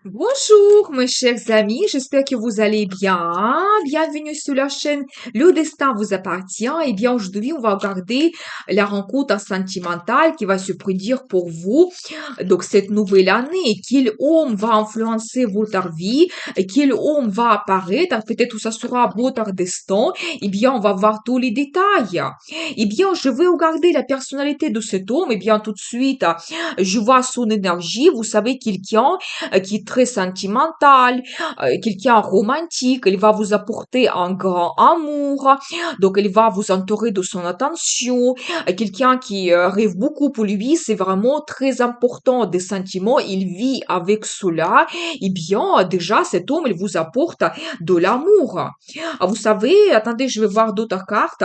Bonjour, mes chers amis, j'espère que vous allez bien. Bienvenue sur la chaîne Le Destin vous appartient. Eh bien, aujourd'hui, on va regarder la rencontre sentimentale qui va se produire pour vous. Donc, cette nouvelle année, quel homme va influencer votre vie, quel homme va apparaître, peut-être que ça sera votre destin. Eh bien, on va voir tous les détails. Eh bien, je vais regarder la personnalité de cet homme. Eh bien, tout de suite, je vois son énergie. Vous savez, quelqu'un qui est très sentimental, quelqu'un romantique, il va vous apporter un grand amour, donc il va vous entourer de son attention, quelqu'un qui rêve beaucoup pour lui, c'est vraiment très important des sentiments, il vit avec cela, et bien déjà cet homme, il vous apporte de l'amour. Vous savez, attendez, je vais voir d'autres cartes.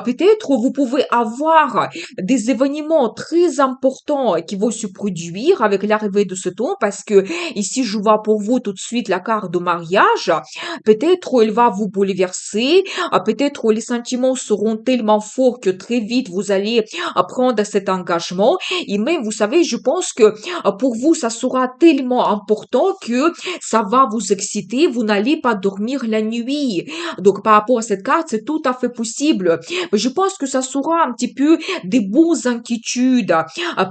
Peut-être vous pouvez avoir des événements très importants qui vont se produire avec l'arrivée de cet homme parce que ici, je vois pour vous tout de suite la carte de mariage. Peut-être il va vous bouleverser. Peut-être les sentiments seront tellement forts que très vite vous allez prendre cet engagement. Et même, vous savez, je pense que pour vous, ça sera tellement important que ça va vous exciter. Vous n'allez pas dormir la nuit. Donc, par rapport à cette carte, c'est tout à fait possible. Mais je pense que ça sera un petit peu des bonnes inquiétudes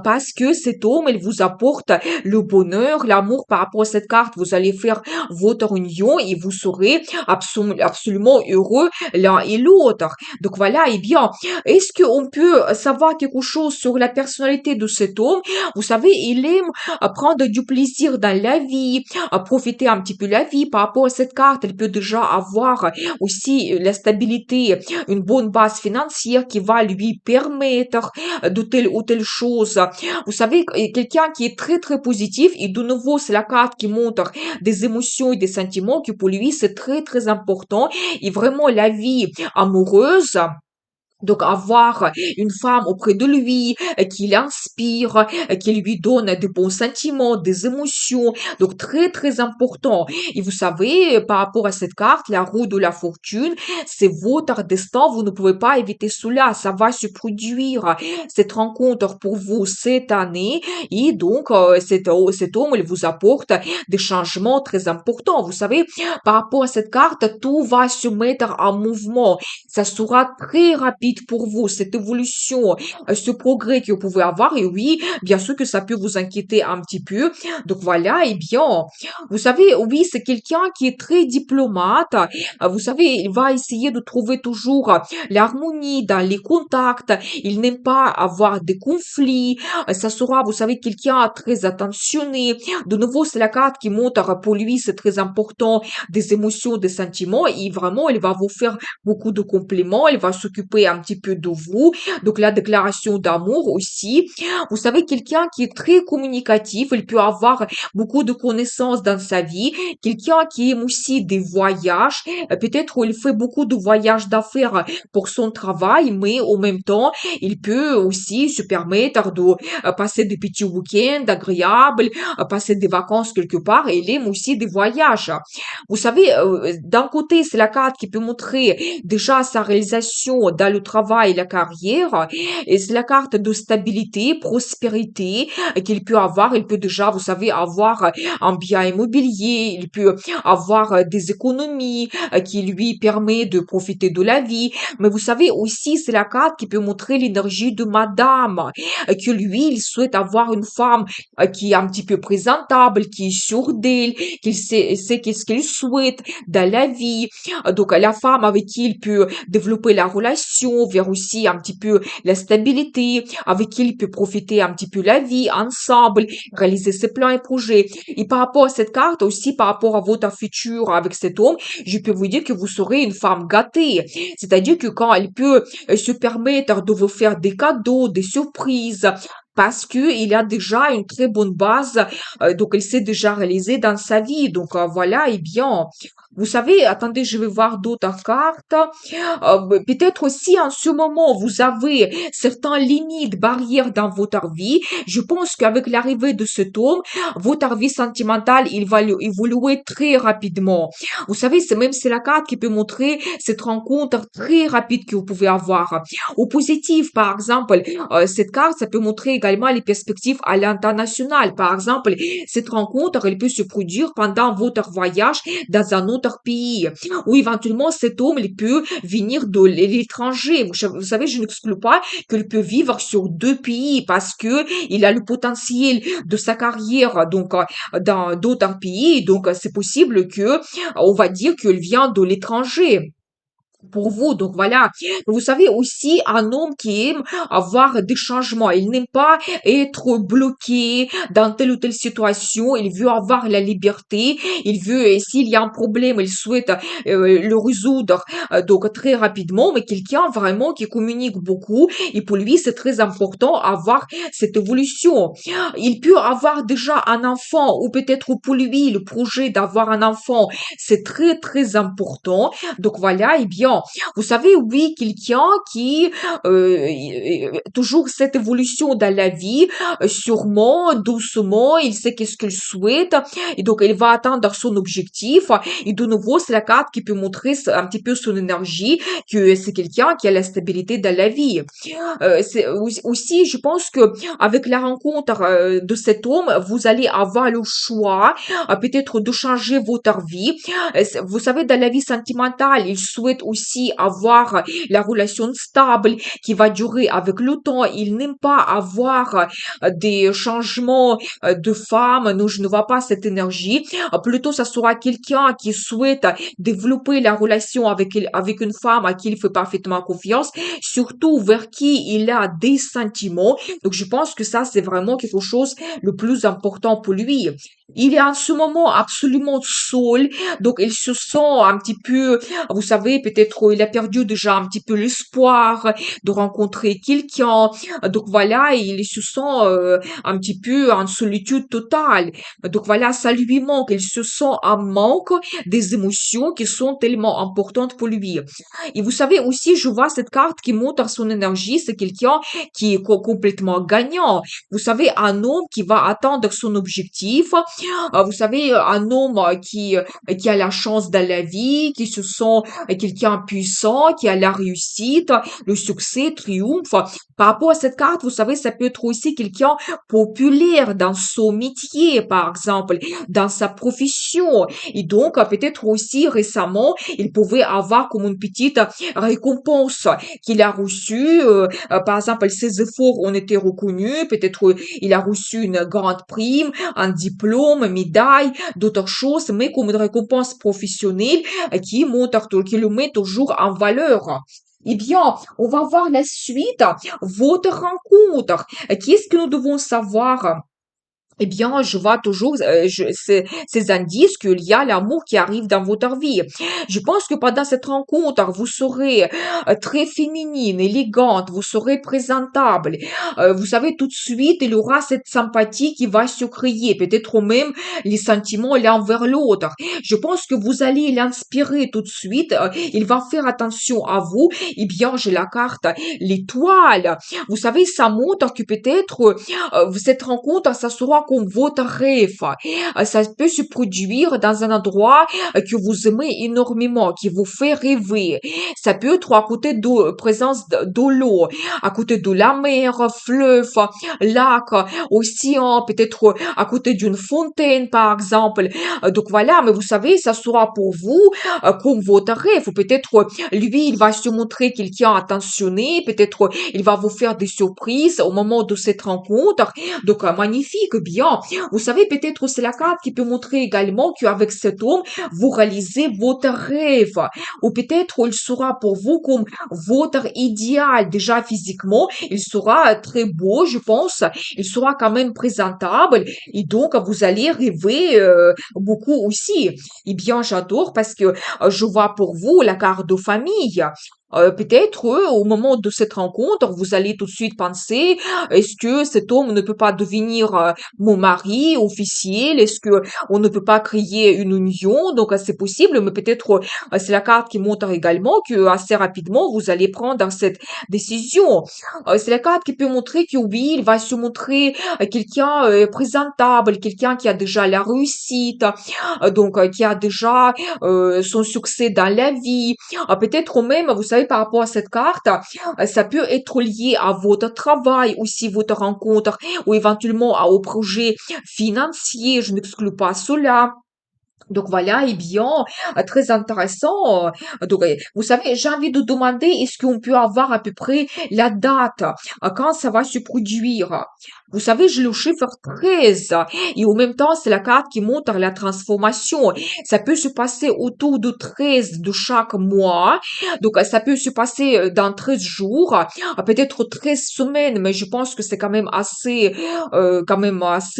parce que cet homme, il vous apporte le bonheur, l'amour par rapport à cette carte. Vous allez faire votre union et vous serez absolument heureux l'un et l'autre. Donc voilà, eh bien, est-ce qu'on peut savoir quelque chose sur la personnalité de cet homme? Vous savez, il aime prendre du plaisir dans la vie, profiter un petit peu de la vie par rapport à cette carte. Il peut déjà avoir aussi la stabilité, une bonne base financière qui va lui permettre de telle ou telle chose. Vous savez, quelqu'un qui est très très positif et de nouveau c'est la carte qui montre des émotions et des sentiments que pour lui c'est très très important et vraiment la vie amoureuse. Donc avoir une femme auprès de lui qui l'inspire, qui lui donne des bons sentiments, des émotions. Donc très très important. Et vous savez, par rapport à cette carte, la roue de la fortune, c'est votre destin. Vous ne pouvez pas éviter cela. Ça va se produire. Cette rencontre pour vous cette année. Et donc cet homme, il vous apporte des changements très importants. Vous savez, par rapport à cette carte, tout va se mettre en mouvement. Ça sera très rapide pour vous, cette évolution, ce progrès que vous pouvez avoir. Et oui, bien sûr que ça peut vous inquiéter un petit peu. Donc voilà, eh bien, vous savez, oui, c'est quelqu'un qui est très diplomate. Vous savez, il va essayer de trouver toujours l'harmonie dans les contacts. Il n'aime pas avoir des conflits. Ça sera, vous savez, quelqu'un très attentionné. De nouveau, c'est la carte qui montre pour lui, c'est très important, des émotions, des sentiments. Et vraiment, il va vous faire beaucoup de compliments, elle va s'occuper un petit peu de vous. Donc la déclaration d'amour aussi. Vous savez, quelqu'un qui est très communicatif, il peut avoir beaucoup de connaissances dans sa vie. Quelqu'un qui aime aussi des voyages. Peut-être il fait beaucoup de voyages d'affaires pour son travail, mais en même temps, il peut aussi se permettre de passer des petits week-ends agréables, passer des vacances quelque part. Et il aime aussi des voyages. Vous savez, d'un côté, c'est la carte qui peut montrer déjà sa réalisation dans le travail et la carrière, et c'est la carte de stabilité, prospérité qu'il peut avoir. Il peut déjà, vous savez, avoir un bien immobilier, il peut avoir des économies qui lui permet de profiter de la vie. Mais vous savez aussi, c'est la carte qui peut montrer l'énergie de madame, que lui, il souhaite avoir une femme qui est un petit peu présentable, qui est sûre d'elle, qu'il sait qu'est-ce qu'il souhaite dans la vie. Donc, la femme avec qui il peut développer la relation, vers aussi un petit peu la stabilité, avec qui il peut profiter un petit peu la vie ensemble, réaliser ses plans et projets. Et par rapport à cette carte, aussi par rapport à votre futur avec cet homme, je peux vous dire que vous serez une femme gâtée. C'est-à-dire que quand elle peut se permettre de vous faire des cadeaux, des surprises, parce que il a déjà une très bonne base, donc il s'est déjà réalisé dans sa vie. Donc voilà, et bien, Vous savez, attendez, je vais voir d'autres cartes. Peut-être aussi en ce moment, vous avez certaines limites, barrières dans votre vie. Je pense qu'avec l'arrivée de cet homme, votre vie sentimentale, il va évoluer très rapidement. Vous savez, c'est la carte qui peut montrer cette rencontre très rapide que vous pouvez avoir. Au positif, par exemple, cette carte, ça peut montrer également les perspectives à l'international. Par exemple, cette rencontre, elle peut se produire pendant votre voyage dans un autre pays. Ou éventuellement, cet homme, il peut venir de l'étranger. Vous savez, je n'exclus pas qu'il peut vivre sur deux pays parce que il a le potentiel de sa carrière, donc, dans d'autres pays. Donc, c'est possible que, on va dire qu'il vient de l'étranger pour vous. Donc voilà, vous savez aussi un homme qui aime avoir des changements. Il n'aime pas être bloqué dans telle ou telle situation. Il veut avoir la liberté. Il veut, et s'il y a un problème, il souhaite le résoudre donc très rapidement. Mais quelqu'un vraiment qui communique beaucoup. Et pour lui, c'est très important avoir cette évolution. Il peut avoir déjà un enfant ou peut-être pour lui, le projet d'avoir un enfant, c'est très très important. Donc voilà, eh bien, vous savez, oui, quelqu'un qui toujours cette évolution dans la vie, sûrement, doucement, il sait qu'est-ce qu'il souhaite et donc il va atteindre son objectif. Et de nouveau, c'est la carte qui peut montrer un petit peu son énergie, que c'est quelqu'un qui a la stabilité dans la vie. C'est aussi, je pense que avec la rencontre de cet homme, vous allez avoir le choix, peut-être de changer votre vie. Vous savez, dans la vie sentimentale, il souhaite aussi avoir la relation stable qui va durer avec le temps. Il n'aime pas avoir des changements de femme. Non, je ne vois pas cette énergie. Plutôt, ça sera quelqu'un qui souhaite développer la relation avec une femme à qui il fait parfaitement confiance, surtout vers qui il a des sentiments. Donc, je pense que ça, c'est vraiment quelque chose le plus important pour lui. Il est en ce moment absolument seul, donc il se sent un petit peu, vous savez, peut-être il a perdu déjà un petit peu l'espoir de rencontrer quelqu'un. Donc voilà, il se sent un petit peu en solitude totale. Donc voilà, ça lui manque, il se sent en manque des émotions qui sont tellement importantes pour lui. Et vous savez aussi, je vois cette carte qui montre son énergie, c'est quelqu'un qui est complètement gagnant. Vous savez, un homme qui va atteindre son objectif, vous savez, un homme qui a la chance dans la vie, qui se sent quelqu'un puissant, qui a la réussite, le succès, triomphe. Par rapport à cette carte, vous savez, ça peut être aussi quelqu'un populaire dans son métier, par exemple, dans sa profession. Et donc, peut-être aussi récemment, il pouvait avoir comme une petite récompense qu'il a reçue. Par exemple, ses efforts ont été reconnus. Peut-être il a reçu une grande prime, un diplôme, médaille, d'autres choses, mais comme une récompense professionnelle qui le met toujours en valeur. Eh bien, on va voir la suite, votre rencontre. Qu'est-ce que nous devons savoir? Eh bien, je vois toujours ces indices qu'il y a l'amour qui arrive dans votre vie. Je pense que pendant cette rencontre, vous serez très féminine, élégante, vous serez présentable. Vous savez, tout de suite, il y aura cette sympathie qui va se créer, peut-être même les sentiments l'un vers l'autre. Je pense que vous allez l'inspirer tout de suite. Il va faire attention à vous. Eh bien, j'ai la carte, l'étoile. Vous savez, ça montre que peut-être cette rencontre, ça sera comme votre rêve. Ça peut se produire dans un endroit que vous aimez énormément, qui vous fait rêver. Ça peut être à côté de présence de l'eau, à côté de la mer, fleuve, lac, océan, peut-être à côté d'une fontaine, par exemple. Donc voilà, mais vous savez, ça sera pour vous comme votre rêve. Peut-être lui, il va se montrer quelqu'un attentionné, peut-être il va vous faire des surprises au moment de cette rencontre. Donc, magnifique, bien. Vous savez, peut-être c'est la carte qui peut montrer également qu'avec cet homme, vous réalisez votre rêve. Ou peut-être il sera pour vous comme votre idéal. Déjà physiquement, il sera très beau, je pense. Il sera quand même présentable. Et donc, vous allez rêver beaucoup aussi. Eh bien, j'adore parce que je vois pour vous la carte de famille. Peut-être, au moment de cette rencontre, vous allez tout de suite penser, est-ce que cet homme ne peut pas devenir mon mari officiel? Est-ce que on ne peut pas créer une union? Donc, c'est possible, mais peut-être c'est la carte qui montre également que assez rapidement vous allez prendre cette décision. C'est la carte qui peut montrer que oui, il va se montrer quelqu'un présentable, quelqu'un qui a déjà la réussite, donc qui a déjà son succès dans la vie. Peut-être même, vous savez, par rapport à cette carte, ça peut être lié à votre travail, aussi votre rencontre, ou éventuellement au projet financier. Je n'exclus pas cela. Donc voilà, eh bien, très intéressant. Donc, vous savez, j'ai envie de demander, est-ce qu'on peut avoir à peu près la date, quand ça va se produire? Vous savez, j'ai le chiffre 13 et en même temps, c'est la carte qui montre la transformation. Ça peut se passer autour de 13 de chaque mois. Donc, ça peut se passer dans 13 jours, peut-être 13 semaines, mais je pense que c'est quand même assez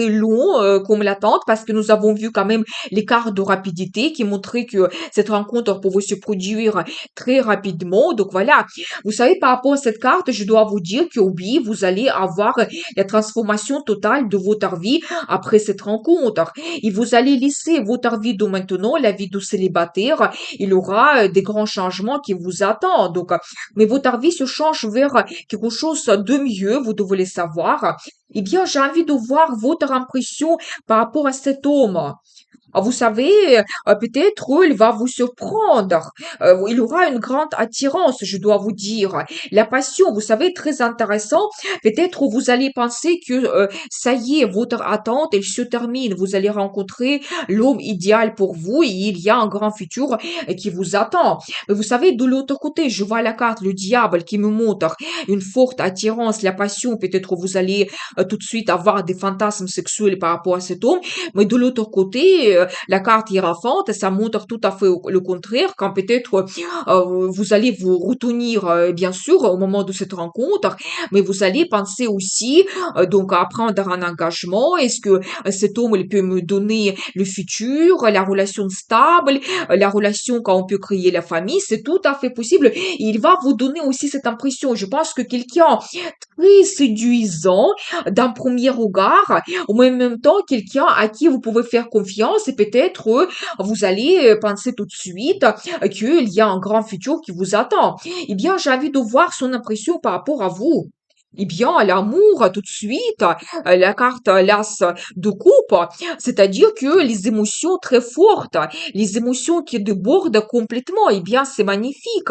long comme l'attente parce que nous avons vu quand même l'écart de rapidité qui montrait que cette rencontre pouvait se produire très rapidement. Donc voilà, vous savez, par rapport à cette carte, je dois vous dire que oui, vous allez avoir la transformation totale de votre vie après cette rencontre. Et vous allez laisser votre vie de maintenant, la vie de célibataire, il y aura des grands changements qui vous attendent. Donc, mais votre vie se change vers quelque chose de mieux, vous devez le savoir. Eh bien, j'ai envie de voir votre impression par rapport à cet homme. Vous savez, peut-être il va vous surprendre. Il aura une grande attirance, je dois vous dire. La passion, vous savez, très intéressant. Peut-être vous allez penser que ça y est, votre attente, elle se termine. Vous allez rencontrer l'homme idéal pour vous et il y a un grand futur qui vous attend. Mais vous savez, de l'autre côté, je vois la carte, le diable qui me montre une forte attirance, la passion. Peut-être vous allez tout de suite avoir des fantasmes sexuels par rapport à cet homme. Mais de l'autre côté, la carte hiérophante, ça montre tout à fait le contraire, quand peut-être vous allez vous retenir, bien sûr, au moment de cette rencontre, mais vous allez penser aussi donc à prendre un engagement. Est-ce que cet homme il peut me donner le futur, la relation stable, la relation quand on peut créer la famille? C'est tout à fait possible. Et il va vous donner aussi cette impression. Je pense que quelqu'un très séduisant d'un premier regard, en même temps quelqu'un à qui vous pouvez faire confiance et peut-être vous allez penser tout de suite qu'il y a un grand futur qui vous attend. Eh bien, j'ai envie de voir son impression par rapport à vous. Eh bien, l'amour, tout de suite, la carte l'as de coupe, c'est-à-dire que les émotions très fortes, les émotions qui débordent complètement, eh bien, c'est magnifique.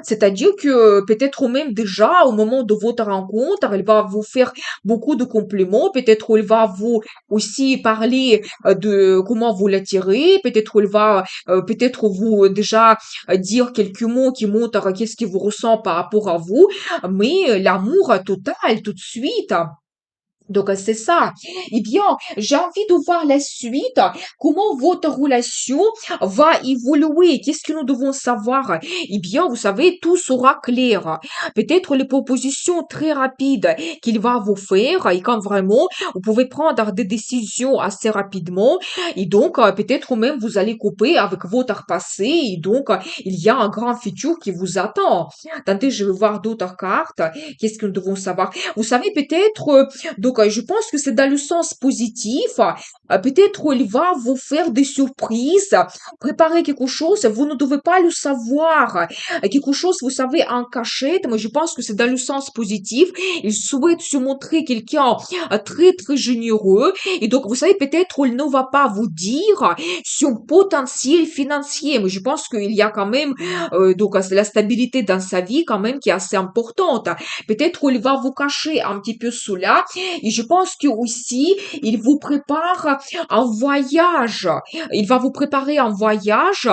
C'est-à-dire que peut-être même déjà au moment de votre rencontre, elle va vous faire beaucoup de compliments, peut-être elle va vous aussi parler de comment vous l'attirez, peut-être elle va peut-être vous déjà dire quelques mots qui montrent qu'est-ce qui vous ressent par rapport à vous, mais l'amour total tout de suite. Donc, c'est ça. Eh bien, j'ai envie de voir la suite, comment votre relation va évoluer, qu'est-ce que nous devons savoir. Eh bien, vous savez, tout sera clair. Peut-être les propositions très rapides qu'il va vous faire, et quand vraiment, vous pouvez prendre des décisions assez rapidement, et donc, peut-être même vous allez couper avec votre passé, et donc, il y a un grand futur qui vous attend. Attendez, je vais voir d'autres cartes. Qu'est-ce que nous devons savoir? Vous savez, peut-être, donc, je pense que c'est dans le sens positif. Peut-être il va vous faire des surprises, préparer quelque chose, vous ne devez pas le savoir. Quelque chose, vous savez, en cachette, mais je pense que c'est dans le sens positif. Il souhaite se montrer quelqu'un très, très généreux. Et donc, vous savez, peut-être il ne va pas vous dire son potentiel financier, mais je pense qu'il y a quand même donc la stabilité dans sa vie quand même qui est assez importante. Peut-être il va vous cacher un petit peu cela et je pense que aussi, il vous prépare un voyage. Il va vous préparer un voyage,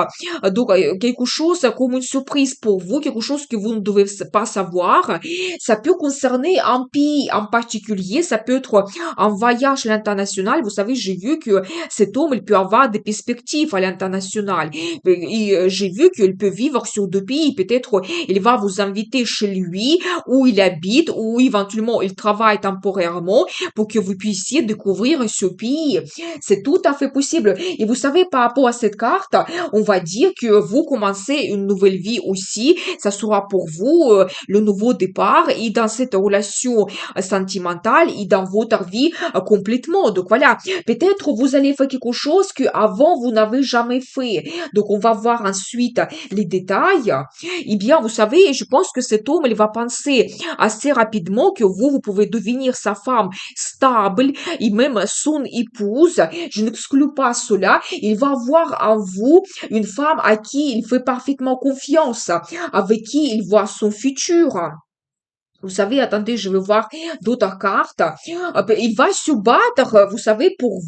donc quelque chose comme une surprise pour vous, quelque chose que vous ne devez pas savoir. Ça peut concerner un pays en particulier, ça peut être un voyage à l'international. Vous savez, j'ai vu que cet homme, il peut avoir des perspectives à l'international. Et, j'ai vu qu'il peut vivre sur deux pays. Peut-être il va vous inviter chez lui, où il habite, ou éventuellement il travaille temporairement pour que vous puissiez découvrir ce pays. C'est tout à fait possible. Et vous savez, par rapport à cette carte, on va dire que vous commencez une nouvelle vie aussi. Ça sera pour vous le nouveau départ et dans cette relation sentimentale et dans votre vie complètement. Donc voilà, peut-être vous allez faire quelque chose que avant vous n'avez jamais fait. Donc on va voir ensuite les détails. Eh bien, vous savez, je pense que cet homme, il va penser assez rapidement que vous pouvez devenir sa femme stable et même son épouse. Je n'exclus pas cela. Il va voir en vous une femme à qui il fait parfaitement confiance, avec qui il voit son futur. Vous savez, attendez, je vais voir d'autres cartes. Il va se battre, vous savez, pour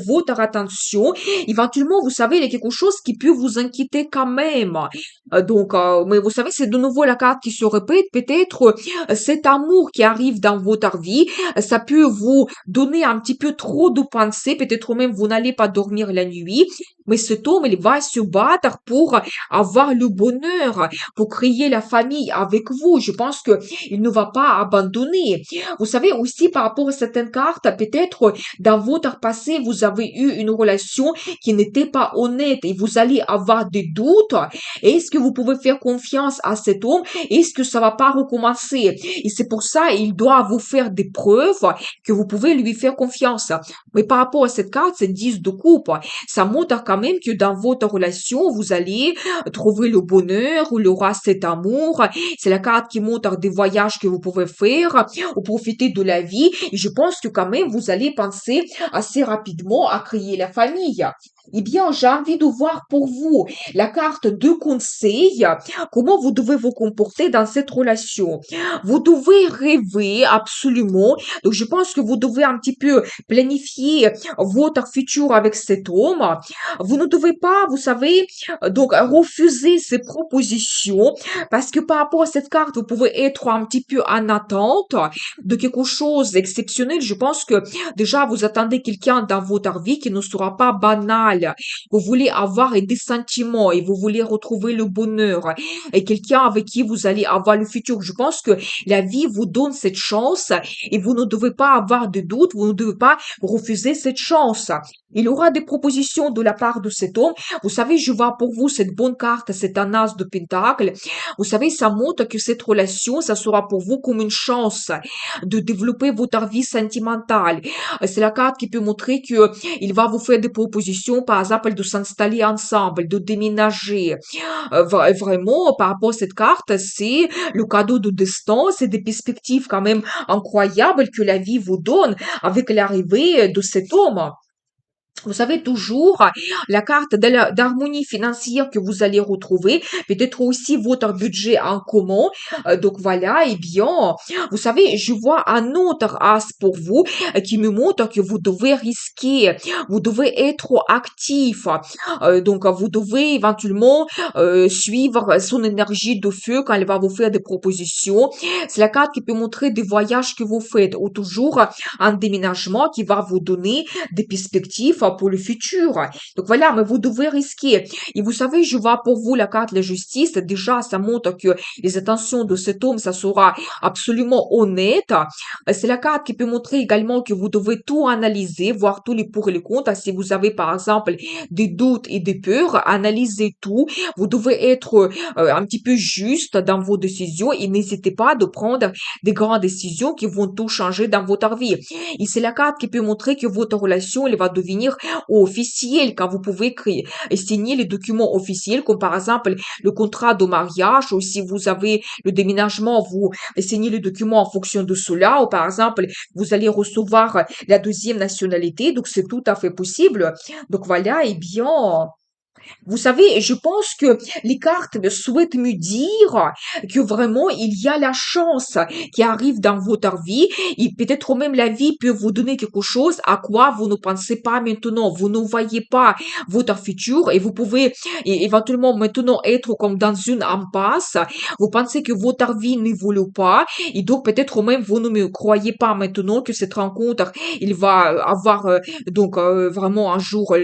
votre attention. Éventuellement, vous savez, il y a quelque chose qui peut vous inquiéter quand même. Mais vous savez, c'est de nouveau la carte qui se répète. Peut-être cet amour qui arrive dans votre vie, ça peut vous donner un petit peu trop de pensées. Peut-être même vous n'allez pas dormir la nuit. Mais cet homme, il va se battre pour avoir le bonheur, pour créer la famille avec vous. Je pense que il ne va pas abandonner. Vous savez aussi par rapport à certaines cartes, peut-être dans votre passé, vous avez eu une relation qui n'était pas honnête et vous allez avoir des doutes. Est-ce que vous pouvez faire confiance à cet homme? Est-ce que ça va pas recommencer? Et c'est pour ça, il doit vous faire des preuves que vous pouvez lui faire confiance. Mais par rapport à cette carte, c'est 10 de coupe. Ça montre quand même que dans votre relation, vous allez trouver le bonheur, ou il y aura cet amour. C'est la carte qui montre des voyages que vous pouvez faire ou profiter de la vie. Et je pense que quand même, vous allez penser assez rapidement à créer la famille. Eh bien, j'ai envie de voir pour vous la carte de conseil, comment vous devez vous comporter dans cette relation. Vous devez rêver absolument. Donc, je pense que vous devez un petit peu planifier votre futur avec cet homme. Vous ne devez pas, vous savez, donc refuser ses propositions parce que par rapport à cette carte, vous pouvez être un petit peu en attente de quelque chose d'exceptionnel. Je pense que déjà, vous attendez quelqu'un dans votre vie qui ne sera pas banal. Vous voulez avoir des sentiments et vous voulez retrouver le bonheur et quelqu'un avec qui vous allez avoir le futur. Je pense que la vie vous donne cette chance et vous ne devez pas avoir de doute, vous ne devez pas refuser cette chance. Il aura des propositions de la part de cet homme. Vous savez, je vois pour vous cette bonne carte, c'est un as de pentacle. Vous savez, ça montre que cette relation, ça sera pour vous comme une chance de développer votre vie sentimentale. C'est la carte qui peut montrer que il va vous faire des propositions, par exemple, de s'installer ensemble, de déménager. Vraiment, par rapport à cette carte, c'est le cadeau de destin, c'est des perspectives quand même incroyables que la vie vous donne avec l'arrivée de cet homme. Vous savez toujours la carte d'harmonie financière que vous allez retrouver, peut-être aussi votre budget en commun. Donc voilà, eh bien, vous savez, je vois un autre as pour vous qui me montre que vous devez risquer, vous devez être actif. Donc vous devez éventuellement suivre son énergie de feu quand elle va vous faire des propositions. C'est la carte qui peut montrer des voyages que vous faites ou toujours un déménagement qui va vous donner des perspectives pour le futur. Donc voilà, mais vous devez risquer. Et vous savez, je vois pour vous la carte de la justice. Déjà, ça montre que les intentions de cet homme, ça sera absolument honnête. C'est la carte qui peut montrer également que vous devez tout analyser, voir tous les pour et les contre. Si vous avez, par exemple, des doutes et des peurs, analysez tout. Vous devez être un petit peu juste dans vos décisions et n'hésitez pas de prendre des grandes décisions qui vont tout changer dans votre vie. Et c'est la carte qui peut montrer que votre relation, elle va devenir officielle quand vous pouvez créer et signer les documents officiels, comme par exemple le contrat de mariage, ou si vous avez le déménagement, vous signez les documents en fonction de cela, ou par exemple, vous allez recevoir la deuxième nationalité, donc c'est tout à fait possible. Donc voilà, eh bien, vous savez, je pense que les cartes souhaitent me dire que vraiment il y a la chance qui arrive dans votre vie et peut-être même la vie peut vous donner quelque chose à quoi vous ne pensez pas maintenant. Vous ne voyez pas votre futur et vous pouvez éventuellement maintenant être comme dans une impasse. Vous pensez que votre vie n'évolue pas et donc peut-être même vous ne me croyez pas maintenant que cette rencontre, il va avoir vraiment un jour,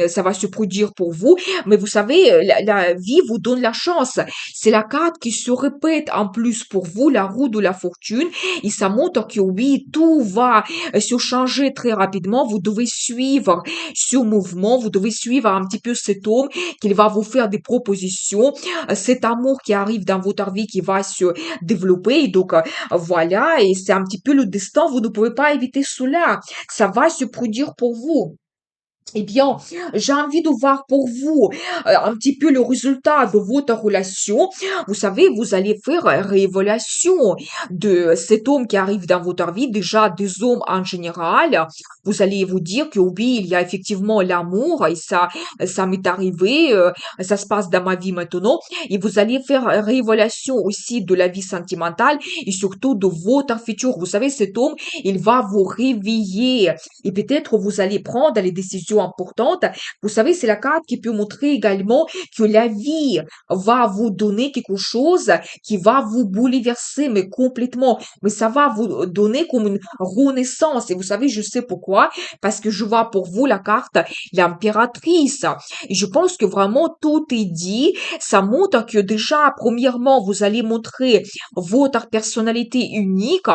ça va se produire pour vous. vous, mais vous savez, la vie vous donne la chance. C'est la carte qui se répète en plus pour vous, la roue de la fortune, et ça montre que oui, tout va se changer très rapidement. Vous devez suivre ce mouvement, vous devez suivre un petit peu cet homme qu'il va vous faire des propositions, cet amour qui arrive dans votre vie qui va se développer. Et donc, voilà, et c'est un petit peu le destin, vous ne pouvez pas éviter cela. Ça va se produire pour vous. Eh bien, j'ai envie de voir pour vous un petit peu le résultat de votre relation. Vous savez, vous allez faire une révélation de cet homme qui arrive dans votre vie, déjà des hommes en général. Vous allez vous dire que oui, il y a effectivement l'amour et ça m'est arrivé, ça se passe dans ma vie maintenant. Et vous allez faire une révélation aussi de la vie sentimentale et surtout de votre futur. Vous savez, cet homme, il va vous réveiller et peut-être vous allez prendre les décisions importantes. Vous savez, c'est la carte qui peut montrer également que la vie va vous donner quelque chose qui va vous bouleverser, mais complètement. Mais ça va vous donner comme une renaissance. Et vous savez, je sais pourquoi. Parce que je vois pour vous la carte l'impératrice. Et je pense que vraiment tout est dit. Ça montre que déjà, premièrement, vous allez montrer votre personnalité unique.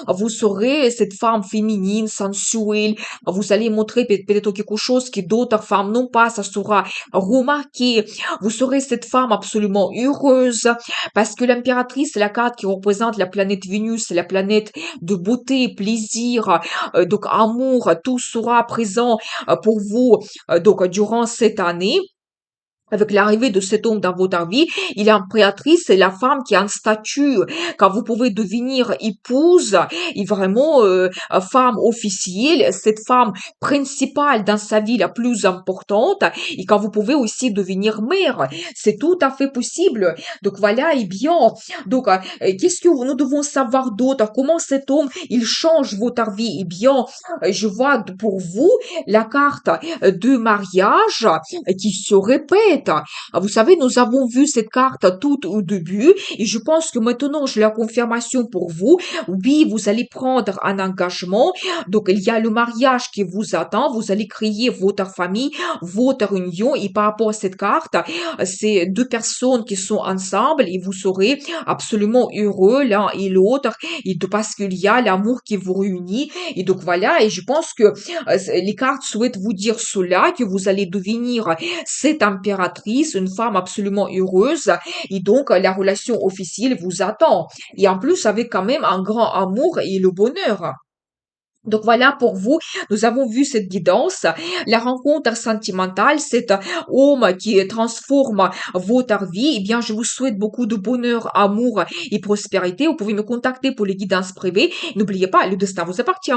Vous serez cette femme féminine, sensuelle, vous allez montrer peut-être quelque chose que d'autres femmes n'ont pas, ça sera remarqué. Vous serez cette femme absolument heureuse parce que l'impératrice, c'est la carte qui représente la planète Vénus, c'est la planète de beauté, plaisir, donc amour, tout sera présent pour vous donc durant cette année. Avec l'arrivée de cet homme dans votre vie, il est impératrice, c'est la femme qui a un statut, quand vous pouvez devenir épouse et vraiment femme officielle, cette femme principale dans sa vie la plus importante, et quand vous pouvez aussi devenir mère, c'est tout à fait possible. Donc voilà, et bien, donc qu'est-ce que nous devons savoir d'autre? Comment cet homme, il change votre vie? Eh bien, je vois pour vous la carte de mariage qui se répète. Vous savez, nous avons vu cette carte tout au début et je pense que maintenant j'ai la confirmation pour vous. Oui, vous allez prendre un engagement. Donc, il y a le mariage qui vous attend. Vous allez créer votre famille, votre union et par rapport à cette carte, c'est deux personnes qui sont ensemble et vous serez absolument heureux l'un et l'autre parce qu'il y a l'amour qui vous réunit. Et donc, voilà. Et je pense que les cartes souhaitent vous dire cela, que vous allez devenir cette impératrice, une femme absolument heureuse, et donc la relation officielle vous attend. Et en plus, avec quand même un grand amour et le bonheur. Donc voilà pour vous, nous avons vu cette guidance, la rencontre sentimentale, cet homme qui transforme votre vie. Eh bien, je vous souhaite beaucoup de bonheur, amour et prospérité. Vous pouvez me contacter pour les guidances privées. N'oubliez pas, le destin vous appartient.